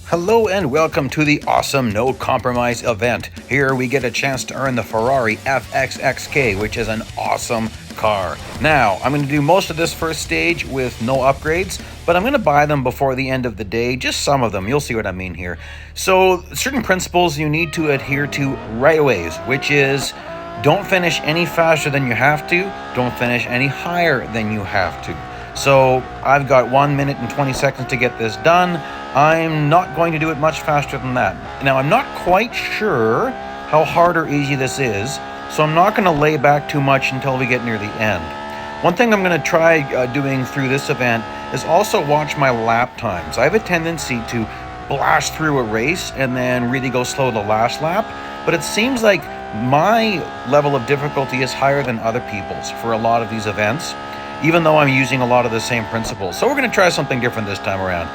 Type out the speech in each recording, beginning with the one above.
Hello and welcome to the awesome No Compromise event. Here we get a chance to earn the Ferrari FXXK, which is an awesome car. Now, I'm going to do most of this first stage with no upgrades, but I'm going to buy them before the end of the day, just some of them. You'll see what I mean here. So, certain principles you need to adhere to right away, which is don't finish any faster than you have to, don't finish any higher than you have to. So I've got 1 minute and 20 seconds to get this done. I'm not going to do it much faster than that. Now, I'm not quite sure how hard or easy this is, so I'm not going to lay back too much until we get near the end. One thing I'm going to try doing through this event is also watch my lap times. I have a tendency to blast through a race and then really go slow the last lap, but it seems like my level of difficulty is higher than other people's for a lot of these events, even though I'm using a lot of the same principles. So we're going to try something different this time around.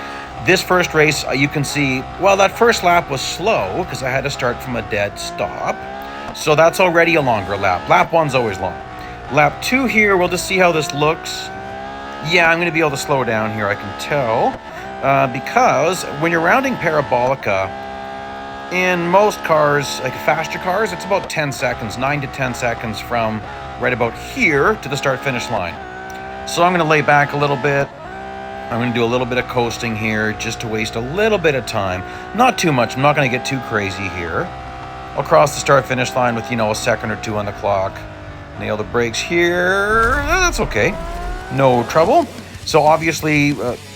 This first race, you can see, well, that first lap was slow because I had to start from a dead stop. So that's already a longer lap. Lap one's always long. Lap two here, we'll just see how this looks. Yeah, I'm going to be able to slow down here, I can tell. Because when you're rounding parabolica, in most cars, like faster cars, it's about 10 seconds, 9 to 10 seconds from right about here to the start-finish line. So I'm going to lay back a little bit. I'm going to do a little bit of coasting here just to waste a little bit of time. Not too much. I'm not going to get too crazy here. I'll cross the start-finish line with, a second or two on the clock. Nail the brakes here. That's okay. No trouble. So obviously,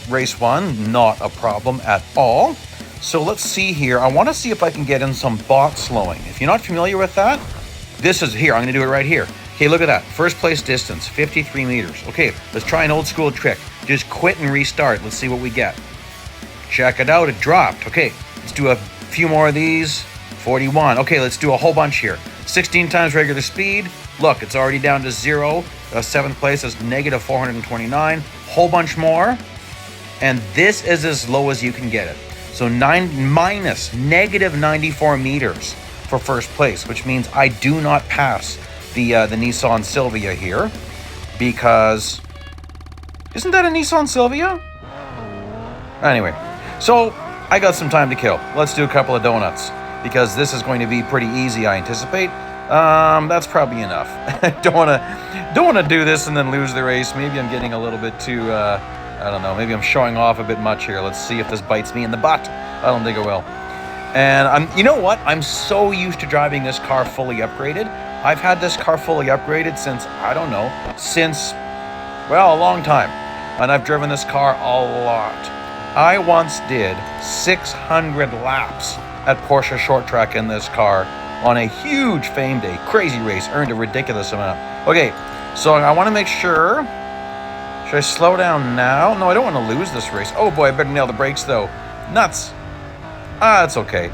race one, not a problem at all. So let's see here. I want to see if I can get in some bot slowing. If you're not familiar with that, this is here. I'm going to do it right here. Okay, look at that. First place distance, 53 meters. Okay, let's try an old school trick. Just quit and restart. Let's see what we get. Check it out. It dropped. Okay, let's do a few more of these. 41. Okay, let's do a whole bunch here. 16 times regular speed. Look, it's already down to zero. Seventh place is negative 429. Whole bunch more. And this is as low as you can get it. So minus negative 94 meters for first place, which means I do not pass the Nissan Silvia here, because isn't that a Nissan Silvia? Anyway, so I got some time to kill. Let's do a couple of donuts, because this is going to be pretty easy, I anticipate. That's probably enough. don't want to do this and then lose the race. Maybe I'm getting a little bit too I don't know, maybe I'm showing off a bit much here. Let's see if this bites me in the butt. I don't think it will. And you know what? I'm so used to driving this car fully upgraded. I've had this car fully upgraded since, a long time. And I've driven this car a lot. I once did 600 laps at Porsche Short Track in this car on a huge fame day. Crazy race, earned a ridiculous amount. Okay, so I want to make sure. Should I slow down now? No, I don't want to lose this race. Oh boy, I better nail the brakes though. Nuts. It's okay.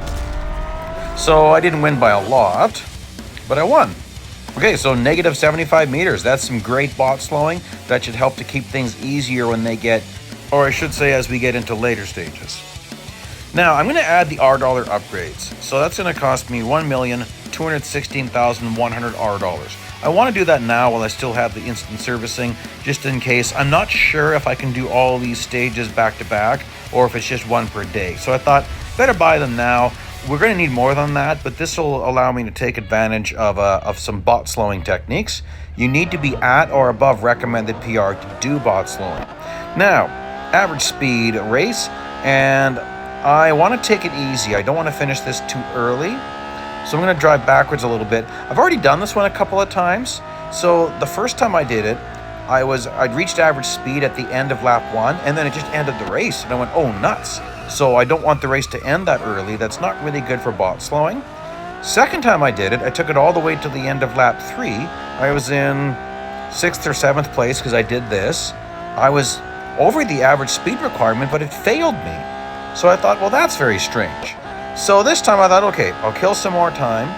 So I didn't win by a lot, but I won. Okay, so negative 75 meters. That's some great bot slowing. That should help to keep things easier when they get, or I should say as we get into later stages. Now, I'm going to add the R dollar upgrades. So that's going to cost me $1,216,100 R dollars. I want to do that now while I still have the instant servicing, just in case. I'm not sure if I can do all these stages back to back, or if it's just one per day. So I thought, better buy them now. We're going to need more than that, but this will allow me to take advantage of some bot slowing techniques. You need to be at or above recommended PR to do bot slowing. Now, average speed race, and I want to take it easy. I don't want to finish this too early, so I'm going to drive backwards a little bit. I've already done this one a couple of times. So the first time I did it, I'd reached average speed at the end of lap one, and then it just ended the race, and I went, oh, nuts. So I don't want the race to end that early. That's not really good for bot slowing. Second time I did it, I took it all the way to the end of lap three. I was in 6th or 7th place because I did this. I was over the average speed requirement, but it failed me. So I thought, well, that's very strange. So this time I thought, okay, I'll kill some more time,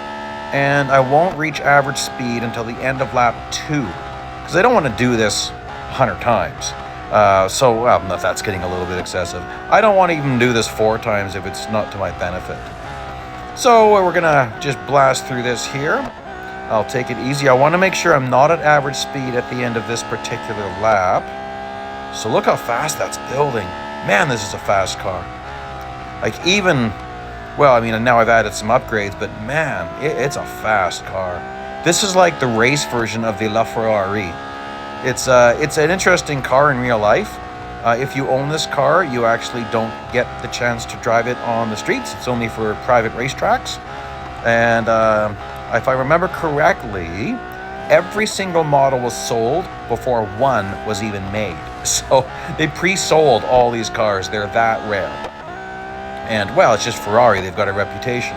and I won't reach average speed until the end of lap 2, because I don't want to do this 100 times. That's getting a little bit excessive. I don't want to even do this 4 times if it's not to my benefit. So we're going to just blast through this here. I'll take it easy. I want to make sure I'm not at average speed at the end of this particular lap. So look how fast that's building. Man, this is a fast car. Like even, well, I mean, now I've added some upgrades, but man, it's a fast car. This is like the race version of the Ferrari. It's an interesting car in real life. If you own this car, you actually don't get the chance to drive it on the streets. It's only for private racetracks. And if I remember correctly, every single model was sold before one was even made. So they pre-sold all these cars. They're that rare. And well, it's just Ferrari. They've got a reputation.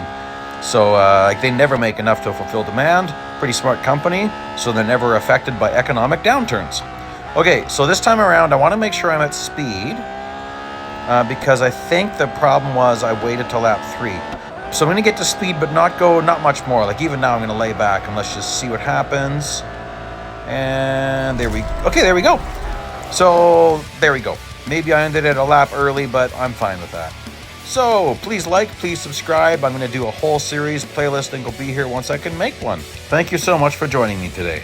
So they never make enough to fulfill demand. Pretty smart company. So they're never affected by economic downturns. Okay, so this time around, I want to make sure I'm at speed. Because I think the problem was I waited till lap 3. So I'm going to get to speed, but not much more. Like even now I'm going to lay back and let's just see what happens. And there we go. So there we go. Maybe I ended it a lap early, but I'm fine with that. So please like, please subscribe. I'm going to do a whole series playlist and will be here once I can make one. Thank you so much for joining me today.